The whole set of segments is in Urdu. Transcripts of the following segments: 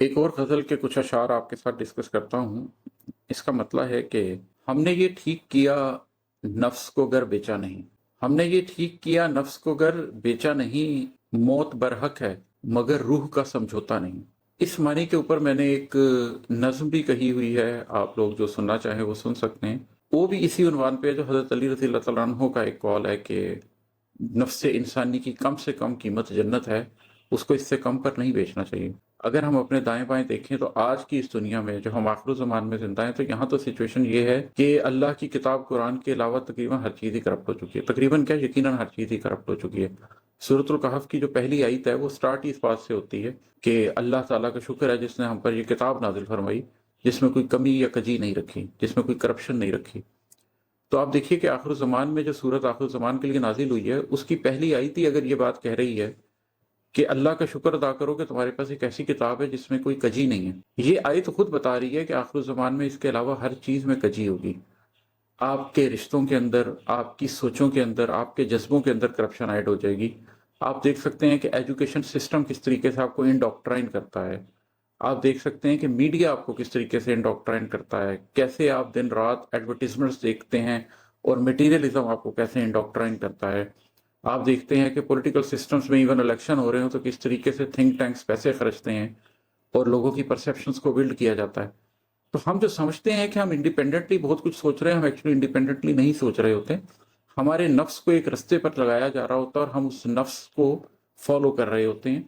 ایک اور غزل کے کچھ اشعار آپ کے ساتھ ڈسکس کرتا ہوں۔ اس کا مطلب ہے کہ ہم نے یہ ٹھیک کیا نفس کو گر بیچا نہیں، ہم نے یہ ٹھیک کیا نفس کو گر بیچا نہیں، موت برحق ہے مگر روح کا سمجھوتا نہیں۔ اس معنی کے اوپر میں نے ایک نظم بھی کہی ہوئی ہے، آپ لوگ جو سننا چاہیں وہ سن سکتے ہیں۔ وہ بھی اسی عنوان پہ ہے جو حضرت علی رضی اللہ تعالیٰ عنہ کا ایک قول ہے کہ نفس انسانی کی کم سے کم قیمت جنت ہے، اس کو اس سے کم پر نہیں بیچنا چاہیے۔ اگر ہم اپنے دائیں بائیں دیکھیں تو آج کی اس دنیا میں جو ہم آخر زمان میں زندہ ہیں، تو یہاں تو سچویشن یہ ہے کہ اللہ کی کتاب قرآن کے علاوہ تقریباً ہر چیز ہی کرپٹ ہو چکی ہے، تقریباً کیا یقیناً ہر چیز ہی کرپٹ ہو چکی ہے۔ سورۃ الکہف کی جو پہلی آیت ہے وہ سٹارٹ ہی اس بات سے ہوتی ہے کہ اللہ تعالیٰ کا شکر ہے جس نے ہم پر یہ کتاب نازل فرمائی، جس میں کوئی کمی یا کجی نہیں رکھی، جس میں کوئی کرپشن نہیں رکھی۔ تو آپ دیکھیے کہ آخر زمان میں جو سورت آخر زمان کے لیے نازل ہوئی ہے، اس کی پہلی آیت ہی اگر یہ بات کہہ رہی ہے کہ اللہ کا شکر ادا کرو کہ تمہارے پاس ایک ایسی کتاب ہے جس میں کوئی کجی نہیں ہے۔ یہ آیت خود بتا رہی ہے کہ آخر زمان میں اس کے علاوہ ہر چیز میں کجی ہوگی۔ آپ کے رشتوں کے اندر، آپ کی سوچوں کے اندر، آپ کے جذبوں کے اندر کرپشن ایڈ ہو جائے گی۔ آپ دیکھ سکتے ہیں کہ ایجوکیشن سسٹم کس طریقے سے آپ کو انڈوکٹرائن کرتا ہے۔ آپ دیکھ سکتے ہیں کہ میڈیا آپ کو کس طریقے سے انڈوکٹرائن کرتا ہے، کیسے آپ دن رات ایڈورٹیزمنٹس دیکھتے ہیں اور میٹیریلزم آپ کو کیسے انڈوکٹرائن کرتا ہے۔ آپ دیکھتے ہیں کہ پولیٹیکل سسٹمز میں ایون الیکشن ہو رہے ہوں تو کس طریقے سے تھنک ٹینکس پیسے خرچتے ہیں اور لوگوں کی پرسیپشنز کو بلڈ کیا جاتا ہے۔ تو ہم جو سمجھتے ہیں کہ ہم انڈیپینڈنٹلی بہت کچھ سوچ رہے ہیں، ہم ایکچولی انڈیپینڈنٹلی نہیں سوچ رہے ہوتے۔ ہمارے نفس کو ایک رستے پر لگایا جا رہا ہوتا ہے اور ہم اس نفس کو فالو کر رہے ہوتے ہیں،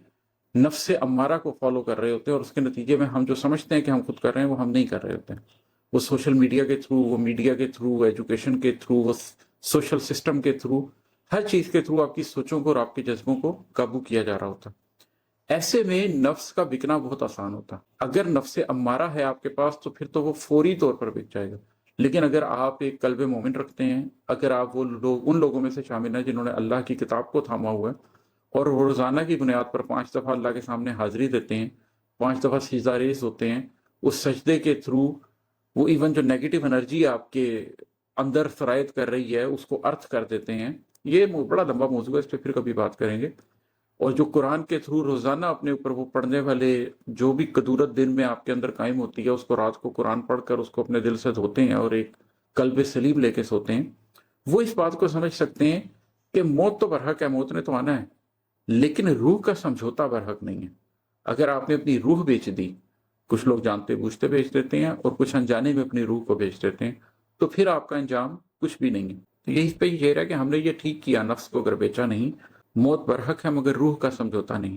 نفس امارہ کو فالو کر رہے ہوتے ہیں، اور اس کے نتیجے میں ہم جو سمجھتے ہیں کہ ہم خود کر رہے ہیں وہ ہم نہیں کر رہے ہوتے ہیں۔ وہ سوشل میڈیا کے تھرو، وہ میڈیا کے تھرو، ایجوکیشن کے تھرو، وہ سوشل سسٹم کے تھرو، ہر چیز کے تھرو آپ کی سوچوں کو اور آپ کے جذبوں کو قابو کیا جا رہا ہوتا ہے۔ ایسے میں نفس کا بکنا بہت آسان ہوتا ہے۔ اگر نفس امارہ ہے آپ کے پاس تو پھر تو وہ فوری طور پر بک جائے گا، لیکن اگر آپ ایک قلب مومن رکھتے ہیں، اگر آپ وہ لوگ ان لوگوں میں سے شامل ہیں جنہوں نے اللہ کی کتاب کو تھاما ہوا ہے اور روزانہ کی بنیاد پر 5 دفعہ اللہ کے سامنے حاضری دیتے ہیں، 5 دفعہ سجدہ ریز ہوتے ہیں، اس سجدے کے تھرو وہ ایون جو نیگیٹو انرجی آپ کے اندر سرایت کر رہی ہے اس کو ارتھ کر دیتے ہیں۔ یہ بڑا لمبا موضوع ہے، اس پہ پھر کبھی بات کریں گے۔ اور جو قرآن کے تھرو روزانہ اپنے اوپر وہ پڑھنے والے جو بھی قدورت دن میں آپ کے اندر قائم ہوتی ہے، اس کو رات کو قرآن پڑھ کر اس کو اپنے دل سے دھوتے ہیں اور ایک قلب سلیم لے کے سوتے ہیں، وہ اس بات کو سمجھ سکتے ہیں کہ موت تو برحق ہے، موت نے تو آنا ہے، لیکن روح کا سمجھوتا برحق نہیں ہے۔ اگر آپ نے اپنی روح بیچ دی، کچھ لوگ جانتے بوجھتے بیچ دیتے ہیں اور کچھ انجانے میں اپنی روح کو بیچ دیتے ہیں، تو پھر آپ کا انجام کچھ بھی نہیں ہے۔ تو یہی پہ یہ ہے کہ ہم نے یہ ٹھیک کیا نفس کو گر بیچا نہیں، موت برحق ہے مگر روح کا سمجھوتا نہیں۔